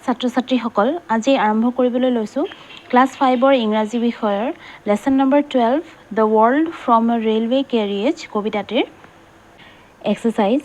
ছাত্ৰ ছাত্ৰীসকল আজি আৰম্ভ কৰিবলৈ লৈছোঁ ক্লাছ 5ৰ ইংৰাজী বিষয়ৰ lesson number 12 the world from a railway carriage কবিতাটিৰ এক্সাৰসাইজ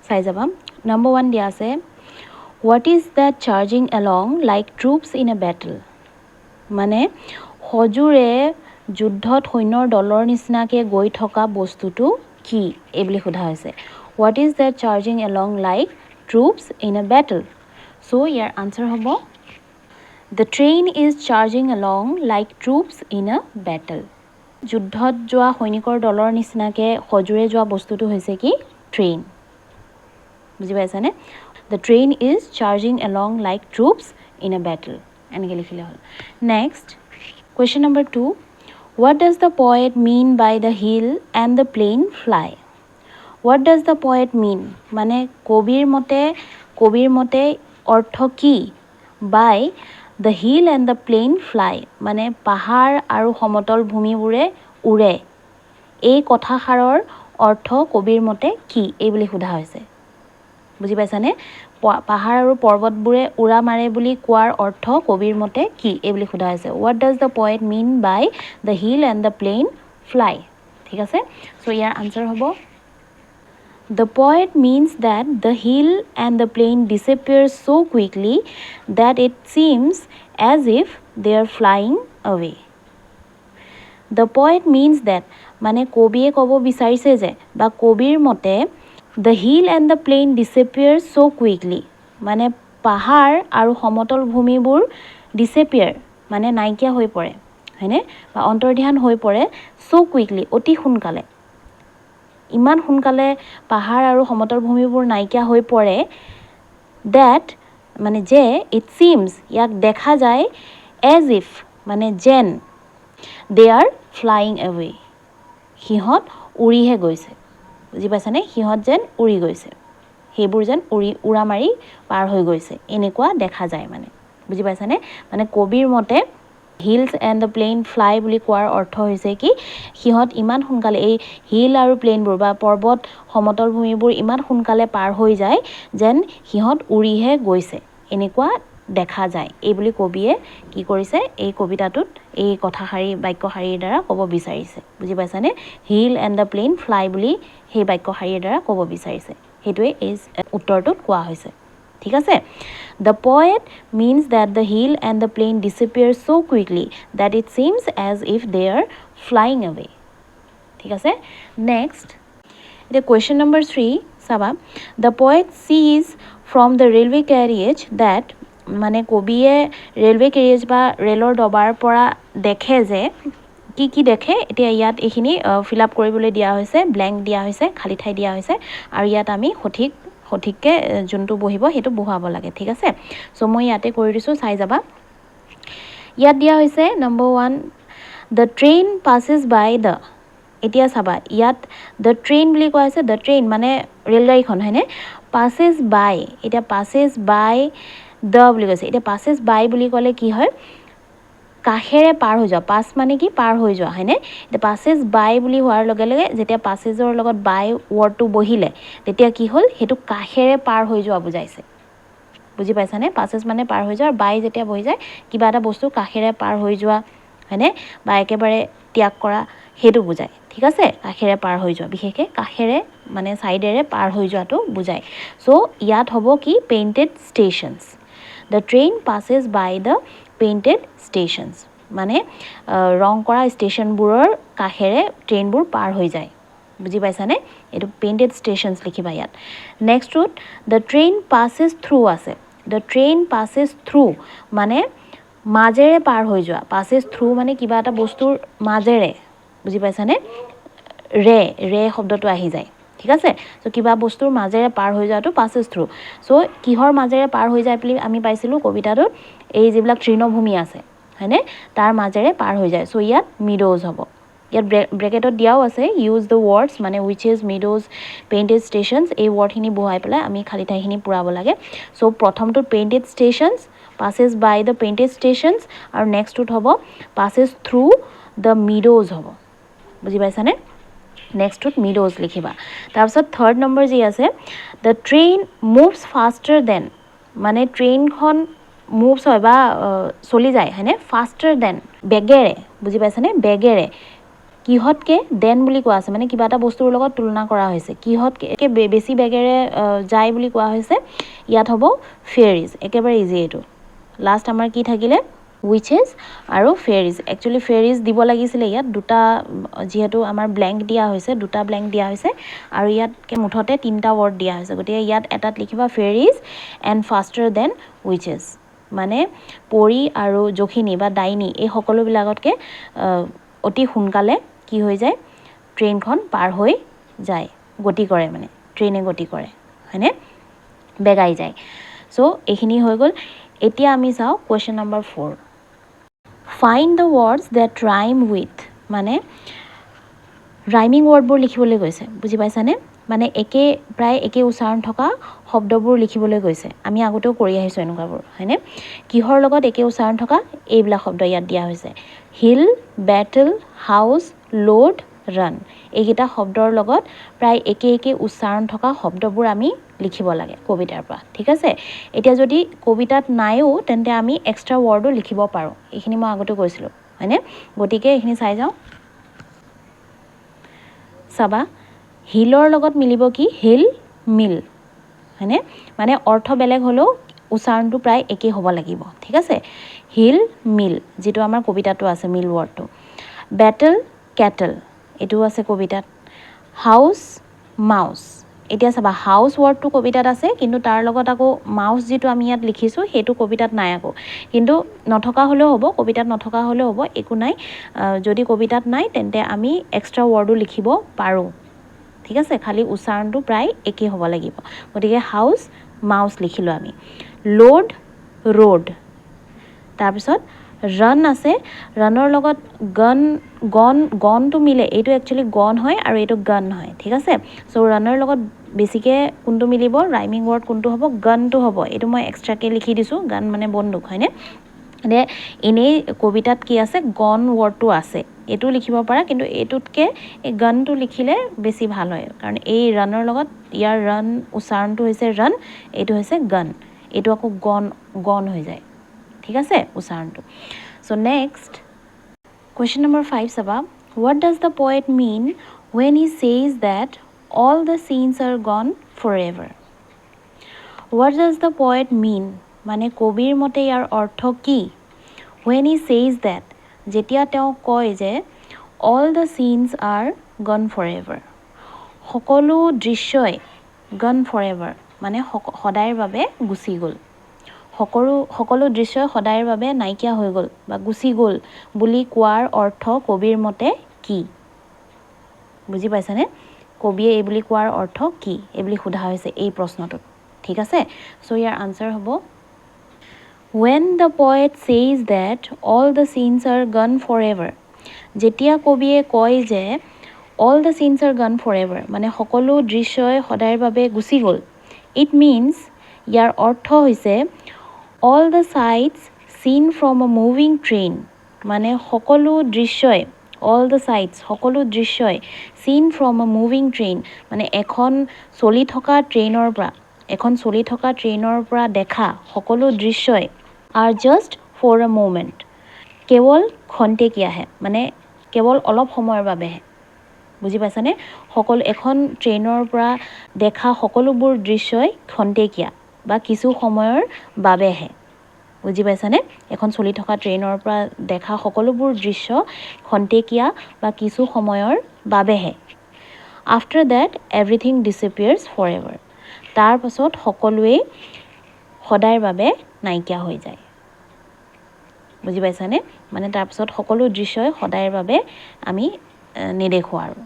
চাই যাবা। নম্বৰ 1 দিয়া আছে what is that charging along like troops in a battle, মানে সজোৰে যুদ্ধত সৈন্যৰ দলৰ নিচিনাকৈ গৈ থকা বস্তুটো কি এই বুলি সোধা হৈছে। What is that charging along like troops in a battle. So, your answer hobo the train is charging along like troops in a battle. যুদ্ধত যোৱা সৈনিকৰ দলৰ নিচিনাকে সজোৰে যোৱা বস্তুটো হৈছে কি ট্ৰেইন। বুজি পাইছানে? The train is charging along like troops in a battle. এনেকৈ লিখিলে হ'ল। Next, question number 2. What does the poet mean by the hill and the plane fly? What does the poet mean? মানে কবিৰ মতে অৰ্থ কি by the hill and the plain fly, মানে পাহাৰ আৰু সমতল ভূমিবোৰে উৰে, এই কথাষাৰৰ অৰ্থ কবিৰ মতে কি এই বুলি সোধা হৈছে। বুজি পাইছানে? পাহাৰ আৰু পৰ্বতবোৰে উৰা মাৰে বুলি কোৱাৰ অৰ্থ কবিৰ মতে কি এই বুলি সোধা হৈছে। What does the poet mean by the hill and the plain fly. ঠিক আছে, চ' ইয়াৰ আনচাৰ হ'ব The poet means that the hill and the plain disappear so quickly that it seems as if they are flying away. The poet means that মানে কবিয়ে ক'ব বিচাৰিছে যে বা কবিৰ মতে the hill and the plain disappear so quickly, মানে পাহাৰ আৰু সমতল ভূমিবোৰ disappear মানে নাইকিয়া হৈ পৰে, হয়নে, বা অন্তৰ্ধান হৈ পৰে so quickly অতি সোনকালে, ইমান সোনকালে পাহাৰ আৰু সমতল ভূমিবোৰ নাইকিয়া হৈ পৰে that মানে যে it seems ইয়াক দেখা যায় as if মানে যেন they are flying away সিহঁত উৰিহে গৈছে। বুজি পাইছানে? সিহঁত যেন উৰি গৈছে, সেইবোৰ যেন উৰা মাৰি পাৰ হৈ গৈছে এনেকুৱা দেখা যায় মানে। বুজি পাইছানে? মানে কবিৰ মতে hills and the plain fly বুলি কোৱাৰ অৰ্থ হৈছে কি সিহঁত ইমান সোনকালে এই হিল আৰু প্লেইনবোৰ বা পৰ্বত সমতল ভূমিবোৰ ইমান সোনকালে পাৰ হৈ যায় যেন সিহঁত উৰিহে গৈছে এনেকুৱা দেখা যায়, এই বুলি কবিয়ে কি কৰিছে এই কবিতাটোত এই কথাশাৰী বাক্যশাৰীৰ দ্বাৰা ক'ব বিচাৰিছে। বুজি পাইছানে? Hill and the plain fly বুলি সেই বাক্যশাৰীৰ দ্বাৰা ক'ব বিচাৰিছে, সেইটোৱে এই উত্তৰটোত কোৱা হৈছে। ঠিক আছে, the poet means that the hill and the plain disappear so quickly that it seems as if they are flying away. ঠিক আছে, next the question number 3 চাবা the poet sees from the railway carriage that মানে কবিয়ে railway কেৰিয়েজ বা ৰেলৰ ডবাৰ পৰা দেখে যে কি দেখে, এতিয়া ইয়াত এইখিনি ফিল আপ কৰিবলৈ দিয়া হৈছে, ব্লেংক দিয়া হৈছে, খালী ঠাই দিয়া হৈছে, আৰু ইয়াত আমি সঠিককৈ যোনটো বহিব সেইটো বহুৱাব লাগে। ঠিক আছে, চ' মই ইয়াতে কৰি দিছোঁ, চাই যাবা। ইয়াত দিয়া হৈছে number 1 the train passes by the, এতিয়া চাবা ইয়াত দ্য ট্ৰেইন বুলি কোৱা হৈছে, দ্য ট্ৰেইন মানে ৰেলগাড়ীখন, হয়নে, পাছেছ বাই, এতিয়া পাছেছ বাই দ্য বুলি কৈছে। এতিয়া পাছেছ বাই বুলি ক'লে কি হয়, কাষেৰে পাৰ হৈ যোৱা, পাছ মানে কি পাৰ হৈ যোৱা, হয়নে। এতিয়া পাছেছ বাই বুলি হোৱাৰ লগে লগে যেতিয়া পাছেজৰ লগত বাই ৱৰ্ডটো বহিলে তেতিয়া কি হ'ল, সেইটো কাষেৰে পাৰ হৈ যোৱা বুজাইছে। বুজি পাইছানে? পাছেছ মানে পাৰ হৈ যোৱা, আৰু বাই যেতিয়া বহি যায় কিবা এটা বস্তু কাষেৰে পাৰ হৈ যোৱা, হয়নে, বা একেবাৰে ত্যাগ কৰা সেইটো বুজায়। ঠিক আছে, কাষেৰে পাৰ হৈ যোৱা, বিশেষকৈ কাষেৰে মানে ছাইডেৰে পাৰ হৈ যোৱাটো বুজায়। চ' ইয়াত হ'ব কি painted stations, the train passes by the painted stations, মানে ৰং কৰা ষ্টেশ্যনবোৰৰ কাষেৰে ট্ৰেইনবোৰ পাৰ হৈ যায়। বুজি পাইছানে? এইটো পেইণ্টেড ষ্টেশ্যনছ লিখিবা ইয়াত। নেক্সটটোত দ্য ট্ৰেইন পাছেছ থ্ৰু আছে, দ্য ট্ৰেইন পাছেছ থ্ৰু মানে মাজেৰে পাৰ হৈ যোৱা, পাছেছ থ্ৰু মানে কিবা এটা বস্তুৰ মাজেৰে। বুজি পাইছানে? ৰে শব্দটো আহি যায়। ঠিক আছে, চ' কিবা বস্তুৰ মাজেৰে পাৰ হৈ যোৱাটো পাছেছ থ্ৰু। চ' কিহৰ মাজেৰে পাৰ হৈ যায় বুলি আমি পাইছিলোঁ কবিতাটোত, এই যিবিলাক তৃণভূমি আছে, হয়নে, তাৰ মাজেৰে পাৰ হৈ যায়। চ' ইয়াত মিডোজ হ'ব। ইয়াত ব্ৰেকেটত দিয়াও আছে ইউজ দ্য ৱৰ্ডছ মানে উইচ ইজ মিডোজ পেইণ্টেড ষ্টেশ্যনছ, এই ৱৰ্ডখিনি বহুৱাই পেলাই আমি খালী ঠাইখিনি পূৰাব লাগে। চ' প্ৰথমটোত painted stations, passes by the painted stations, আৰু নেক্সটটোত হ'ব পাছেছ থ্ৰু দ্য মিডোজ হ'ব। বুজি পাইছানে? নেক্সটটোত মিডোজ লিখিবা। তাৰপিছত থাৰ্ড নম্বৰ যি আছে the train moves faster than, মানে ট্ৰেইনখন মুভছ হয় বা চলি যায় হয়নে ফাষ্টাৰ দেন বেগেৰে বুজি পাইছেনে বেগেৰে কিহতকে দেন বুলি কোৱা আছে মানে কিবা এটা বস্তুৰ লগত তুলনা কৰা হৈছে কিহতকে বেছি বেগেৰে যায় বুলি কোৱা হৈছে ইয়াত হ'ব ফেয়াৰিজ একেবাৰে ইজি এইটো লাষ্ট আমাৰ কি থাকিলে উইচেছ আৰু ফেয়াৰিজ একচুৱেলি ফেয়াৰিজ দিব লাগিছিলে ইয়াত দুটা যিহেতু আমাৰ ব্লেংক দিয়া হৈছে দুটা ব্লেংক দিয়া হৈছে আৰু ইয়াত মুঠতে তিনিটা ৱৰ্ড দিয়া হৈছে গতিকে ইয়াত এটাত লিখিবা ফেয়াৰিজ এণ্ড ফাষ্টাৰ দেন উইচেছ মানে পৰি আৰু জখিনী বা ডাইনী এই সকলোবিলাকতকৈ অতি সোনকালে কি হৈ যায় ট্ৰেইনখন পাৰ হৈ যায় গতি কৰে মানে ট্ৰেইনে গতি কৰে হয়নে বেগাই যায় চ' এইখিনি হৈ গ'ল এতিয়া আমি চাওঁ question number 4 find the words that rhyme with মানে ৰাইমিং ৱৰ্ডবোৰ লিখিবলৈ গৈছে বুজি পাইছানে মানে প্ৰায় একে উচ্চাৰণ থকা শব্দবোৰ লিখিবলৈ গৈছে আমি আগতেও কৰি আহিছোঁ এনেকুৱাবোৰ হয়নে কিহৰ লগত একে উচ্চাৰণ থকা এইবিলাক শব্দ ইয়াত দিয়া হৈছে hill battle house load run এইকেইটা শব্দৰ লগত প্ৰায় একে উচ্চাৰণ থকা শব্দবোৰ আমি লিখিব লাগে কবিতাৰ পৰা ঠিক আছে এতিয়া যদি কবিতাত নাইও তেন্তে আমি এক্সট্ৰা ৱৰ্ডো লিখিব পাৰোঁ এইখিনি মই আগতে কৈছিলোঁ হয়নে গতিকে এইখিনি চাই যাওঁ চাবা হিলৰ লগত মিলিব কি হিল মিল হয়নে মানে অৰ্থ বেলেগ হ'লেও উচ্চাৰণটো প্ৰায় একেই হ'ব লাগিব ঠিক আছে হিল মিল যিটো আমাৰ কবিতাটো আছে মিল ৱৰ্ডটো বেটল কেটল এইটোও আছে কবিতাত হাউচ মাউচ এতিয়া চাবা হাউচ ৱৰ্ডটো কবিতাত আছে কিন্তু তাৰ লগত আকৌ মাউচ যিটো আমি ইয়াত লিখিছোঁ সেইটো কবিতাত নাই আকৌ কিন্তু নথকা হ'লেও হ'ব কবিতাত নথকা হ'লেও হ'ব একো নাই যদি কবিতাত নাই তেন্তে আমি এক্সট্ৰা ৱৰ্ডো লিখিব পাৰোঁ ঠিক আছে খালি উচ্চাৰণটো প্ৰায় একেই হ'ব লাগিব গতিকে হাউচ মাউচ লিখিলোঁ আমি লোড ৰোড তাৰপিছত ৰান আছে ৰানৰ লগত গনটো মিলে এইটো একচুৱেলি গন হয় আৰু এইটো গান হয় ঠিক আছে চ' ৰানৰ লগত বেছিকৈ কোনটো মিলিব ৰাইমিং ৱৰ্ড কোনটো হ'ব গানটো হ'ব এইটো মই এক্সট্ৰাকৈ লিখি দিছোঁ গান মানে বন্দুক হয়নে মানে এনেই কবিতাত কি আছে গন ৱৰ্ডটো আছে এইটো লিখিব পাৰা কিন্তু এইটোতকৈ এই গানটো লিখিলে বেছি ভাল হয় কাৰণ এই ৰানৰ লগত ইয়াৰ ৰান উচ্চাৰণটো হৈছে ৰান এইটো হৈছে গান এইটো আকৌ গন হৈ যায় ঠিক আছে উচ্চাৰণটো চ' নেক্সট কুৱেশ্যন নম্বৰ 5 চাবা what does the poet mean when he says that all the scenes are gone forever what does the poet mean মানে কবিৰ মতে ইয়াৰ অৰ্থ কি when he says that যেতিয়া তেওঁ কয় যে all the scenes are gone forever সকলো দৃশ্যই gone forever মানে সদায়ৰ বাবে গুচি গ'ল সকলো দৃশ্যই সদায়ৰ বাবে নাইকিয়া হৈ গ'ল বা গুচি গ'ল বুলি কোৱাৰ অৰ্থ কবিৰ মতে কি বুজি পাইছানে কবিয়ে এই বুলি কোৱাৰ অৰ্থ কি এই বুলি সোধা হৈছে এই প্ৰশ্নটোত ঠিক আছে চ' ইয়াৰ আনচাৰ হ'ব when the poet says that all the scenes are gone forever যেতিয়া কবিয়ে কয় যে all the scenes are gone forever মানে সকলো দৃশ্যই সদায়ৰ বাবে গুচি গ'ল it means ইয়াৰ অৰ্থ হৈছে all the sights seen from a moving train মানে সকলো দৃশ্যই all the sights সকলো দৃশ্যই seen from a moving train মানে এখন চলি থকা ট্ৰেইনৰ পৰা দেখা সকলো দৃশ্যই are just for a moment কেৱল খন্তেকীয়াহে মানে কেৱল অলপ সময়ৰ বাবেহে বুজি পাইছানে এখন ট্ৰেইনৰ পৰা দেখা সকলোবোৰ দৃশ্যই খন্তেকীয়া বা কিছু সময়ৰ বাবেহে বুজি পাইছানে এখন চলি থকা ট্ৰেইনৰ পৰা দেখা সকলোবোৰ দৃশ্য খন্তেকীয়া বা কিছু সময়ৰ বাবেহে আফটাৰ দ্যাট এভৰিথিং ডিছএপিয়াৰ্ছ ফৰএভাৰ তাৰ পাছত সকলোৱেই সদায়ৰ বাবে নাইকিয়া হৈ যায় বুজি পাইছানে মানে তাৰ পাছত সকলো দৃশ্যই সদায়ৰ বাবে আমি নেদেখোঁ আৰু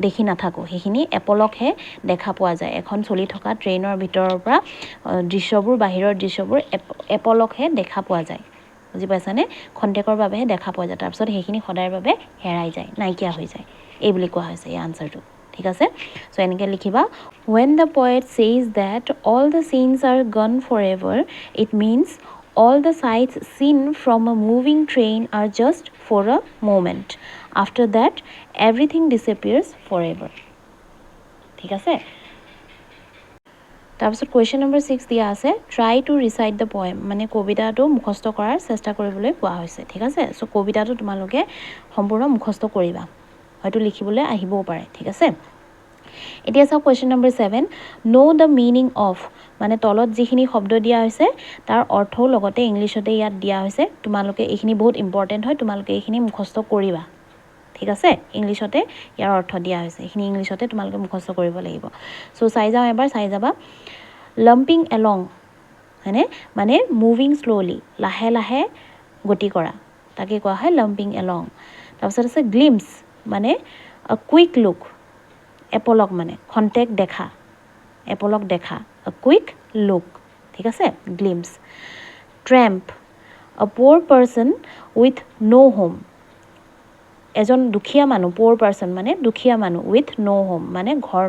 দেখি নাথাকোঁ সেইখিনি এপলকহে দেখা পোৱা যায় এখন চলি থকা ট্ৰেইনৰ ভিতৰৰ পৰা দৃশ্যবোৰ বাহিৰৰ দৃশ্যবোৰ এপলকহে দেখা পোৱা যায় বুজি পাইছানে খন্তেকৰ বাবেহে দেখা পোৱা যায় তাৰপিছত সেইখিনি সদায়ৰ বাবে হেৰাই যায় নাইকিয়া হৈ যায় এই বুলি কোৱা হৈছে এই আনচাৰটো ঠিক আছে চ' এনেকৈ লিখিবা when the poet says that all the scenes are gone forever it means all the sights seen from a moving train are just for a moment after that everything disappears forever ঠিক আছে তাৰপিছত question number 6 দিয়া আছে try two recite the poem মানে কবিতাটো মুখস্থ কৰাৰ চেষ্টা কৰিবলৈ কোৱা হৈছে ঠিক আছে চ' কবিতাটো তোমালোকে সম্পূৰ্ণ মুখস্থ কৰিবা হয়তো লিখিবলৈ আহিবও পাৰে ঠিক আছে এতিয়া চাওক question number 7 know the meaning of মানে তলত যিখিনি শব্দ দিয়া হৈছে তাৰ অৰ্থও লগতে ইংলিছতে ইয়াত দিয়া হৈছে তোমালোকে এইখিনি বহুত ইম্পৰ্টেণ্ট হয় তোমালোকে এইখিনি মুখস্থ কৰিবা ঠিক আছে ইংলিছতে ইয়াৰ অৰ্থ দিয়া হৈছে এইখিনি ইংলিছতে তোমালোকে মুখস্থ কৰিব লাগিব চ' চাই যাওঁ এবাৰ চাই যাবা লাম্পিং এলং হয়নে মানে মুভিং শ্ল'লি লাহে লাহে গতি কৰা তাকে কোৱা হয় লাম্পিং এলং তাৰপিছত আছে গ্লিমছ মানে কুইক লুক এপলক মানে খন্তেক দেখা এপলক দেখা কুইক লুক ঠিক আছে গ্লিমছ ট্ৰেম্প পুৱৰ পাৰ্চন উইথ ন' হোম এজন দুখীয়া মানুহ পুৱৰ পাৰ্চন মানে দুখীয়া মানুহ উইথ ন' হোম মানে ঘৰ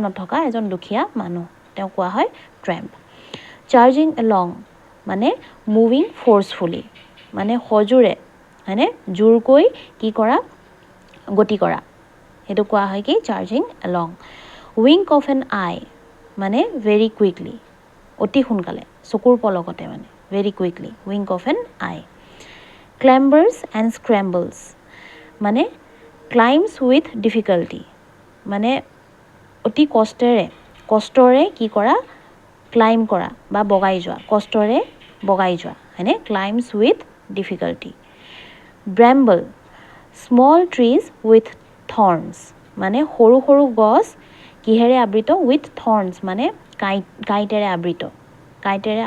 নথকা এজন দুখীয়া মানুহ তেওঁ কোৱা হয় ট্ৰেম্প চাৰ্জিং এলং মানে মুভিং ফ'ৰ্চফুলি মানে সজোৰে হয়নে জোৰকৈ কি কৰা গতি কৰা সেইটো কোৱা হয় কি charging along wink of an eye মানে ভেৰি কুইকলি অতি সোনকালে চকুৰ পলকতে মানে very quickly wink of an eye climbers and scrambles মানে ক্লাইম্বছ উইথ ডিফিকাল্টি মানে অতি কষ্টৰে কি কৰা ক্লাইম্ব কৰা বা বগাই যোৱা কষ্টৰে বগাই যোৱা হয়নে climbs with difficulty bramble small trees with thorns মানে সৰু সৰু গছ কিহেৰে আবৃত উইথ থৰ্নছ মানে কাঁইটেৰে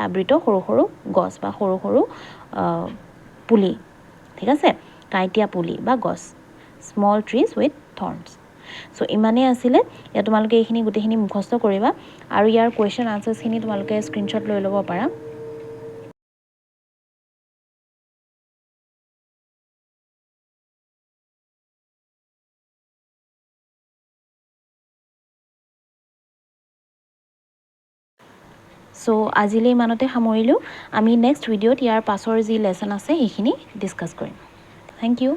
আবৃত সৰু সৰু গছ বা সৰু সৰু পুলি ঠিক আছে কাঁইটীয়া পুলি বা গছ স্মল ট্ৰিজ উইথ থৰ্নছ চ' ইমানেই আছিলে ইয়াত তোমালোকে এইখিনি গোটেইখিনি মুখস্থ কৰিবা আৰু ইয়াৰ কুৱেশ্যন আনচাৰ্ছখিনি তোমালোকে স্ক্ৰীনশ্বট লৈ ল'ব পাৰা চ' আজিলৈ ইমানতে সামৰিলোঁ আমি নেক্সট ভিডিঅ'ত ইয়াৰ পাছৰ যি লেচন আছে সেইখিনি ডিছকাছ কৰিম থেংক ইউ